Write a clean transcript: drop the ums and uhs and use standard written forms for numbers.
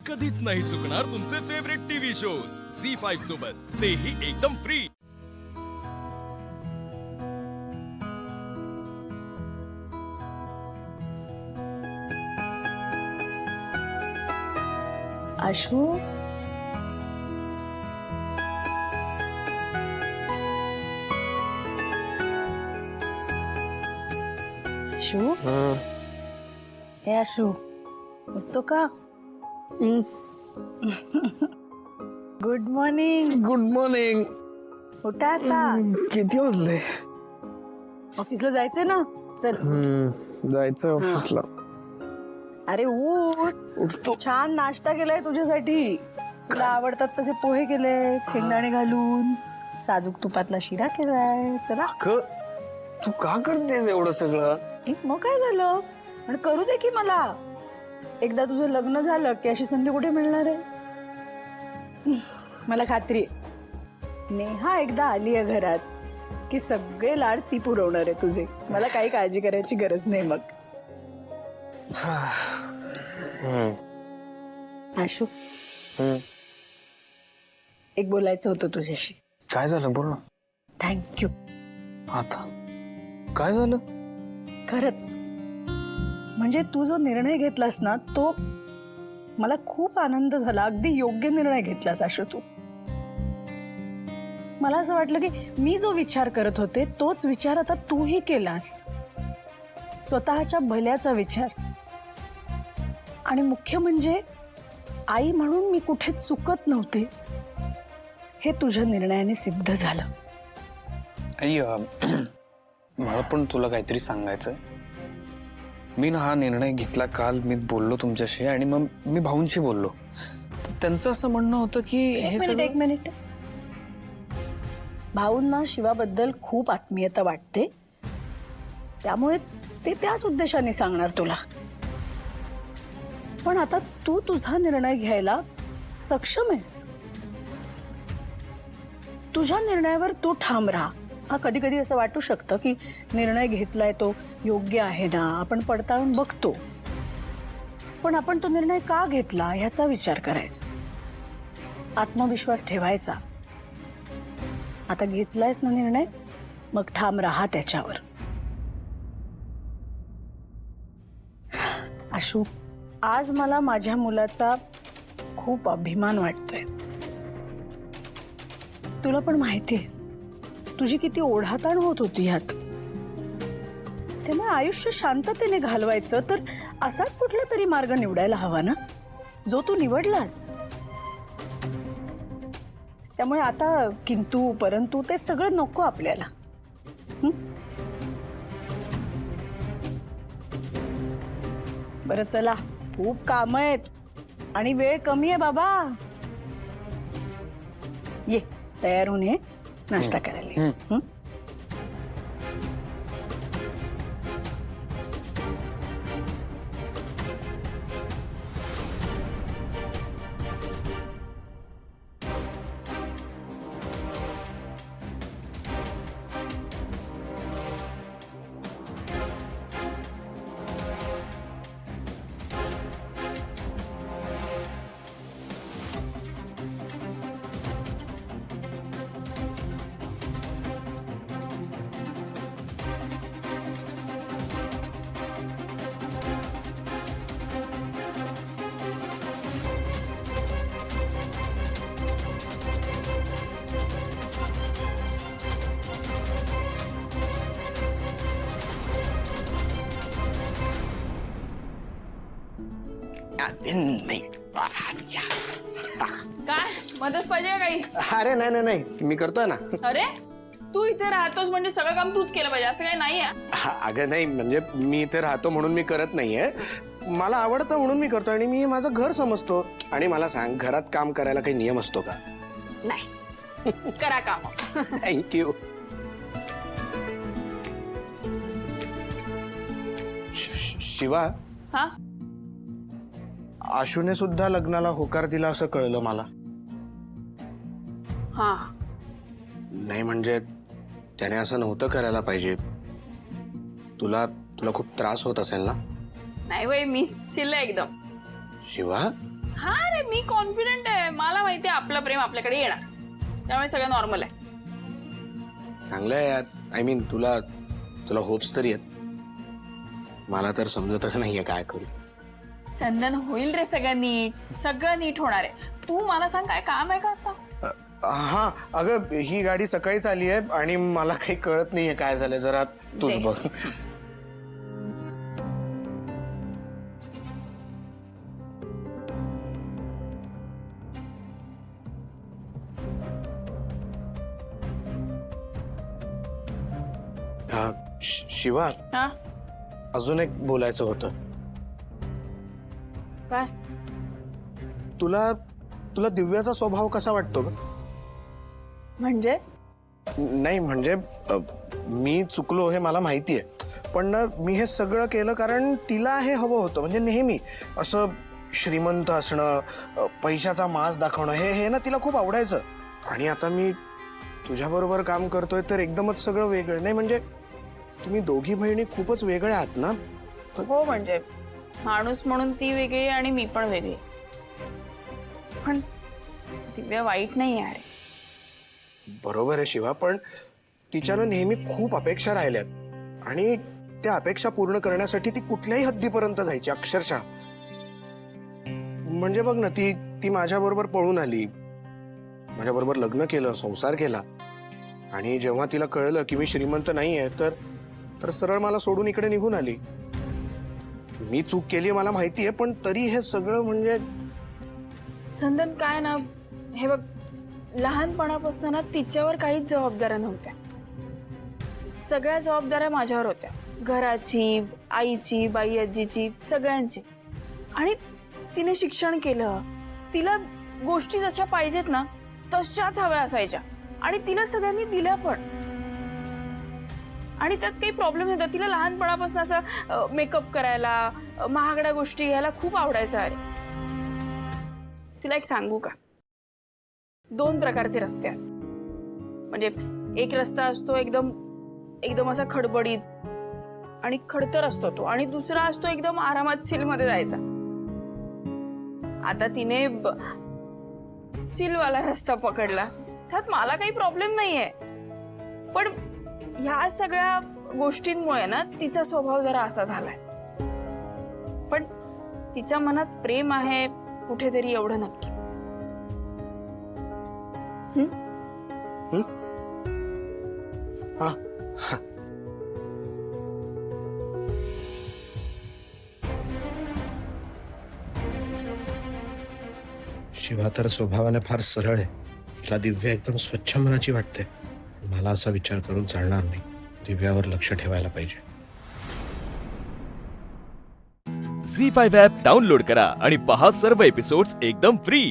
कधीच नाही चुकणार तुमचे फेवरेट टीव्ही शोज झी5 सोबत, तेही एकदम फ्री। आशू, आशू, हे आशू, उठतो का? Good morning. Good morning. उठा आता, किती वाजले? ऑफिसला जायचंय ना, चल। जायचं ऑफिसला। अरे उठ, उठतो। छान नाश्ता केलाय तुझ्यासाठी, तुला आवडतात तसे पोहे केले, शेंगदाणे घालून, साजूक तुपातला शिरा केलाय। चला तू का करतेस एवढं सगळं? मग काय झालं, आणि करू दे की मला। एकदा तुझं लग्न झालं की अशी संधी कुठे मिळणार आहे? मला खात्री आहे, नेहा एकदा आली आहे घरात की सगळे लाड ती पुरवणार आहे तुझे। मला काही काळजी करायची गरज नाही मग। आशू, एक बोलायचं होतं तुझ्याशी। काय झालं, बोल ना। थँक्यू। आता काय झालं? खरंच, म्हणजे तू जो निर्णय घेतलास ना, तो मला खूप आनंद झाला। अगदी योग्य निर्णय घेतलास आशू तू। मला असं वाटलं की मी जो विचार करत होते तोच विचार आता तूही केलास, स्वतःच्या भल्याचा विचार। आणि मुख्य म्हणजे आई म्हणून मी कुठे चुकत नव्हते, हे तुझ्या निर्णयाने सिद्ध झालं। आई, मला पण तुला काहीतरी सांगायचंय। मी ना हा निर्णय घेतला काल, मी बोललो तुमच्याशी आणि मग मी भाऊंशी बोललो, तर त्यांचं असं म्हणणं होतं की हे सगळं। एक मिनिट, भाऊंना शिवाबद्दल खूप आत्मीयता वाटते, त्यामुळे ते त्याच उद्देशाने सांगणार तुला। पण आता तू तुझा निर्णय घ्यायला सक्षम आहेस, तुझ्या निर्णयावर तू ठाम राहा। हा, कधी कधी असं वाटू शकतं की निर्णय घेतलाय तो योग्य आहे ना, आपण पडताळून बघतो, पण आपण तो निर्णय का घेतला ह्याचा विचार करायचा, आत्मविश्वास ठेवायचा। आता घेतलायस ना निर्णय, मग ठाम राहा त्याच्यावर। आशू, आज मला माझ्या मुलाचा खूप अभिमान वाटतोय। तुला पण माहितीये तुझी किती ओढाताण होत होती ह्यात, त्यामुळे आयुष्य शांततेने घालवायचं तर असाच कुठला तरी मार्ग निवडायला हवा ना, जो तू निवडलास। त्यामुळे आता किंतु परंतु ते सगळं नको आपल्याला। बरं चला, खूप काम आहेत आणि वेळ कमी आहे बाबा। ये, तयार होऊन ये, नाश्ता करायला। काय मदत पाहिजे का काही? अरे नाही नाही नाही, मी करतोय ना। अरे तू इथे राहतोस म्हणजे सगळं काम तूच केलं पाहिजे असं काही नाहीये। अगं नाही, म्हणजे मी इथे राहतो म्हणून मी करत नाहीये, मला आवडतं म्हणून मी करतो आणि मी माझं घर समजतो। आणि मला सांग, घरात काम करायला काही नियम असतो का? नाही, करा काम। थँक्यू। शिवा, हा, आशूने सुद्धा लग्नाला होकार दिला असं कळलं मला। हा, नाही म्हणजे त्याने असं नव्हतं करायला पाहिजे। तुला तुला खूप त्रास होत असेल ना? नाही वय, मी चिल्ला एकदम। शिवा, हा रे, मी कॉन्फिडेंट आहे. मला माहिती आहे आपलं प्रेम आपल्याकडे येणार, त्यामुळे सगळं नॉर्मल आहे. चांगलं आहे यार. आय मीन तुला होप्स तरी आहेत. मला तर समजतच नाहीये काय करू. चंदन, होईल रे सगळं नीट होणार आहे. तू मला सांग, काय काम आहे का आता? हा अगं, ही गाडी सकाळीच आली आहे आणि मला काही कळत नाहीये काय झालंय. जरा तूच दे. बघ. शिवा, हा, अजून एक बोलायचं होतं. काय? तुला दिव्याचा स्वभाव कसा वाटतो ग? म्हणजे नाही म्हणजे मी चुकलो हे मला माहिती आहे, पण ना मी हे सगळं केलं कारण तिला हे हवं होतं. म्हणजे नेहमी असं श्रीमंत असणं, पैशाचा माज दाखवणं, हे ना तिला खूप आवडायचं. आणि आता मी तुझ्याबरोबर काम करतोय तर एकदमच सगळं वेगळं. नाही म्हणजे तुम्ही दोघी बहिणी खूपच वेगळ्या आहात ना. हो, म्हणजे माणूस म्हणून ती वेगळी आणि मी पण वेगळी. पण दिव्या वाईट नाही आहे. बरोबर आहे शिवा, पण तिच्यानं नेहमी खूप अपेक्षा राहिल्यात आणि त्या अपेक्षा पूर्ण करण्यासाठी ती कुठल्याही हद्दीपर्यंत जायची अक्षरशः. म्हणजे बघ ना, ती माझ्याबरोबर पळून आली, माझ्याबरोबर लग्न केलं, संसार केला. आणि जेव्हा तिला कळलं की मी श्रीमंत नाहीये तर सरळ मला सोडून इकडे निघून आली. मी चूक केली मला माहितीये, पण तरी हे सगळं म्हणजे चंदन, काय ना, हे बघ, लहानपणापासून ना तिच्यावर काहीच जबाबदाऱ्या नव्हत्या. सगळ्या जबाबदाऱ्या माझ्यावर होत्या. घराची, आईची, बाई आजीची, सगळ्यांची. आणि तिने शिक्षण केलं. तिला गोष्टी जशा पाहिजेत ना तशाच हव्या असायच्या आणि तिला सगळ्यांनी दिल्या पण. आणि त्यात काही प्रॉब्लेम नव्हता. तिला लहानपणापासून असं मेकअप करायला, महागड्या गोष्टी घ्यायला खूप आवडायचं. अरे, तुला एक सांगू का, 2 प्रकारचे रस्ते असतात. म्हणजे एक रस्ता असतो एकदम असा खडबडीत आणि खडतर असतो तो, आणि दुसरा असतो एकदम आरामात चिलमध्ये जायचा. आता तिने चिलवाला रस्ता पकडला. त्यात मला काही प्रॉब्लेम नाहीये, पण ह्या सगळ्या गोष्टींमुळे ना तिचा स्वभाव जरा असा झालाय. पण तिच्या मनात प्रेम आहे कुठेतरी, एवढं नक्की. हा. शिवा तर स्वभावाने फार सरळ आहे. तिला दिव्या एकदम स्वच्छ मनाची वाटते. मला असा विचार करून चालणार नाही. दिव्यावर लक्ष ठेवायला पाहिजे. झी5 ॲप डाउनलोड करा आणि पहा सर्व एपिसोड्स एकदम फ्री.